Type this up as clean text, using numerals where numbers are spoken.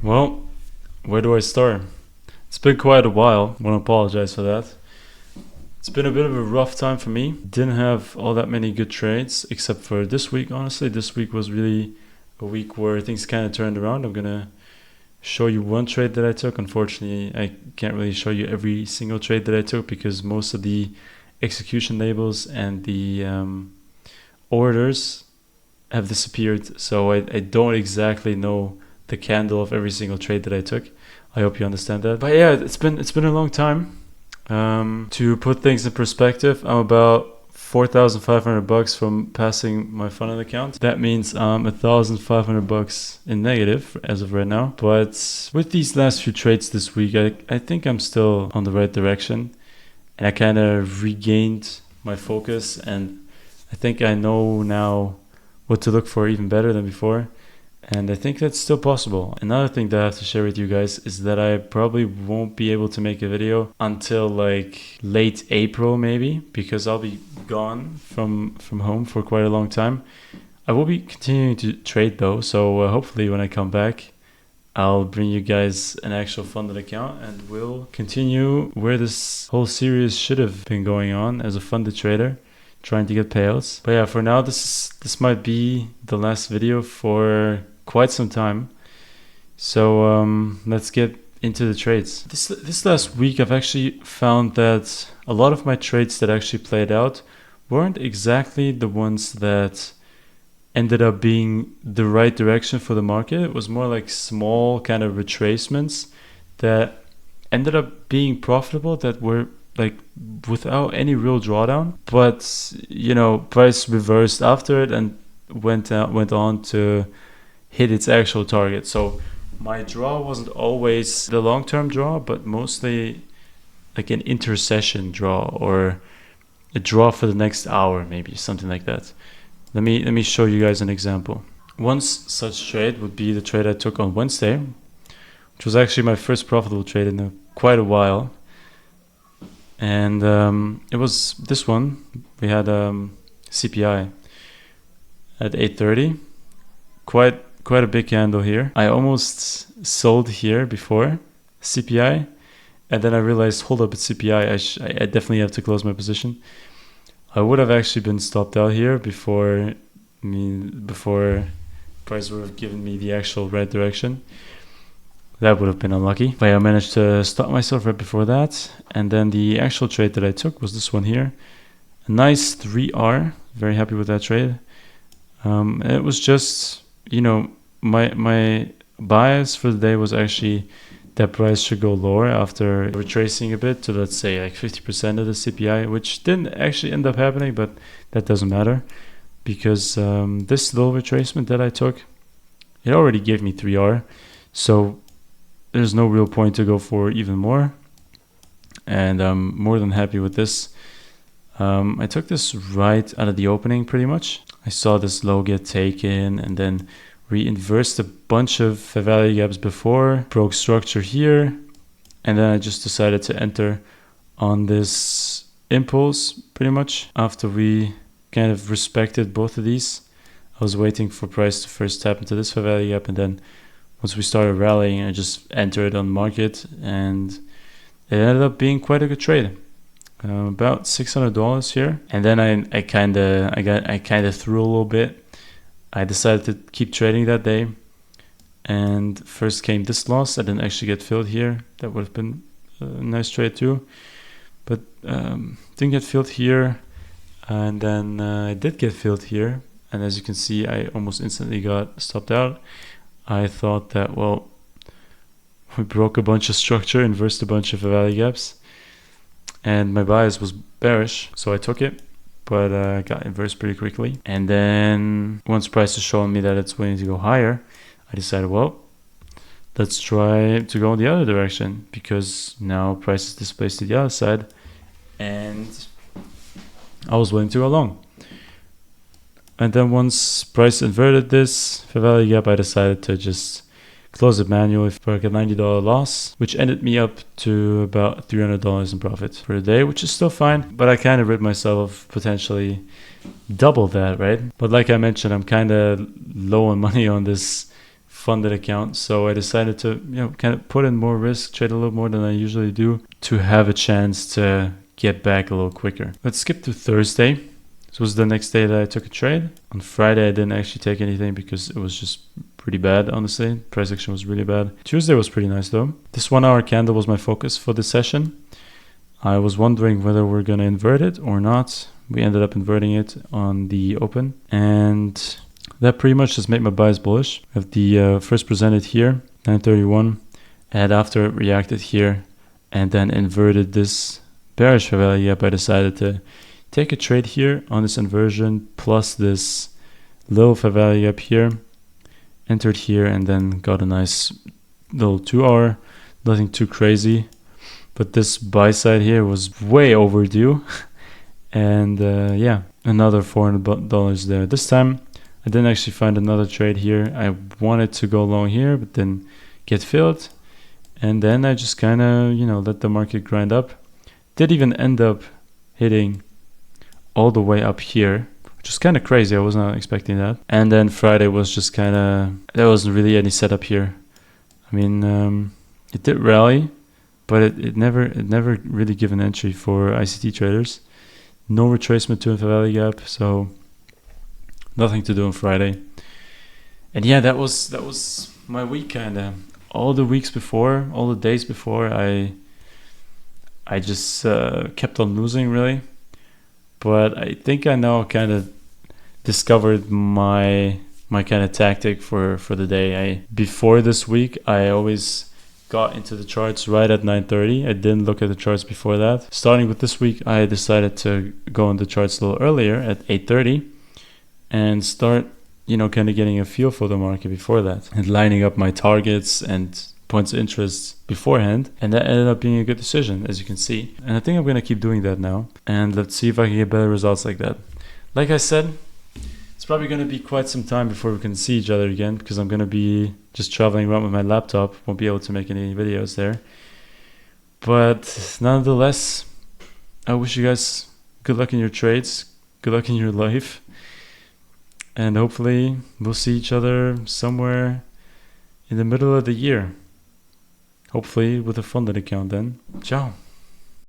Well, where do I start? It's been quite a while. I want to apologize for that. It's been a bit of a rough time for me. Didn't have all that many good trades except for this week, honestly. This week was really a week where things kind of turned around. I'm going to show you one trade that I took. Unfortunately, I can't really show you every single trade that I took because most of the execution labels and the orders have disappeared. So I don't exactly know the candle of every single trade that I took. I hope you understand that. But yeah, it's been a long time. To put things in perspective, I'm about $4,500 from passing my funded account. That means I'm $1,500 in negative as of right now. But with these last few trades this week, I think I'm still on the right direction, and I kind of regained my focus, and I think I know now what to look for even better than before. And I think that's still possible. Another thing that I have to share with you guys is that I probably won't be able to make a video until like late April maybe, because I'll be gone from home for quite a long time. I will be continuing to trade though, so hopefully when I come back, I'll bring you guys an actual funded account and we'll continue where this whole series should have been going on as a funded trader, trying to get payouts. But yeah, for now, this might be the last video for quite some time. So let's get into the trades. This last week, I've actually found that a lot of my trades that actually played out weren't exactly the ones that ended up being the right direction for the market. It was more like small kind of retracements that ended up being profitable, that were like without any real drawdown, but you know, price reversed after it and went on to hit its actual target. So my draw wasn't always the long-term draw, but mostly like an intersession draw or a draw for the next hour, maybe something like that. Let me show you guys an example. One such trade would be the trade I took on Wednesday, which was actually my first profitable trade in quite a while. And it was this one. We had CPI at 8:30. Quite a big candle here. I almost sold here before CPI, and then I realized, hold up, it's CPI. I definitely have to close my position. I would have actually been stopped out here before price would have given me the actual right direction. That would have been unlucky. But I managed to stop myself right before that. And then the actual trade that I took was this one here. A nice 3R. Very happy with that trade. It was just, you know, my bias for the day was actually that price should go lower after retracing a bit to, let's say, like 50% of the CPI, which didn't actually end up happening, but that doesn't matter because this little retracement that I took, it already gave me 3R. So there's no real point to go for even more. And I'm more than happy with this. I took this right out of the opening pretty much. I saw this low get taken and then we inversed a bunch of fair value gaps before, broke structure here, and then I just decided to enter on this impulse pretty much. After we kind of respected both of these, I was waiting for price to first tap into this fair value gap, and then once we started rallying, I just entered on market, and it ended up being quite a good trade. About $600 here, and then I kind of threw a little bit. I decided to keep trading that day, and first came this loss. I didn't actually get filled here. That would have been a nice trade too, but didn't get filled here, and then I did get filled here, and as you can see, I almost instantly got stopped out. I thought that, well, we broke a bunch of structure, inversed a bunch of value gaps, and my bias was bearish, so I took it, but got inversed pretty quickly. And then once price is showing me that it's willing to go higher, I decided, well, let's try to go in the other direction, because now price is displaced to the other side, and I was willing to go long. And then once price inverted this fair value gap, I decided to just close it manually for like a $90 loss, which ended me up to about $300 in profit for the day, which is still fine, but I kind of rid myself of potentially double that, right? But like I mentioned, I'm kind of low on money on this funded account. So I decided to, kind of put in more risk, trade a little more than I usually do to have a chance to get back a little quicker. Let's skip to Thursday. This was the next day that I took a trade. On Friday, I didn't actually take anything because it was just pretty bad, honestly. Price action was really bad. Tuesday was pretty nice though. This 1 hour candle was my focus for this session. I was wondering whether we're going to invert it or not. We ended up inverting it on the open. And that pretty much just made my buys bullish. I have the first presented here, 931. And after it reacted here and then inverted this bearish fair value gap, I decided to take a trade here on this inversion plus this little fair value gap here, entered here, and then got a nice little 2 hour, nothing too crazy, but this buy side here was way overdue. And another $400 there. This time I didn't actually find another trade here. I wanted to go long here but then get filled, and then I just kind of let the market grind up. Did even end up hitting all the way up here, which is kind of crazy. I was not expecting that. And then Friday was just kind of, there wasn't really any setup here. I mean, it did rally, but it never really gave an entry for ICT traders. No retracement to a fair value gap, so nothing to do on Friday. And yeah, that was my week kind of. All the weeks before, all the days before, I just kept on losing really. But I think I now kind of discovered my kind of tactic for the day. Before this week, I always got into the charts right at 9:30. I didn't look at the charts before that. Starting with this week, I decided to go on the charts a little earlier at 8:30 and start, kind of getting a feel for the market before that and lining up my targets and points of interest beforehand, and that ended up being a good decision, as you can see. And I think I'm going to keep doing that now, and let's see if I can get better results like that. Like I said, it's probably going to be quite some time before we can see each other again, because I'm going to be just traveling around with my laptop. Won't be able to make any videos there, but nonetheless, I wish you guys good luck in your trades, good luck in your life, and hopefully we'll see each other somewhere in the middle of the year. Hopefully with a funded account then. Ciao.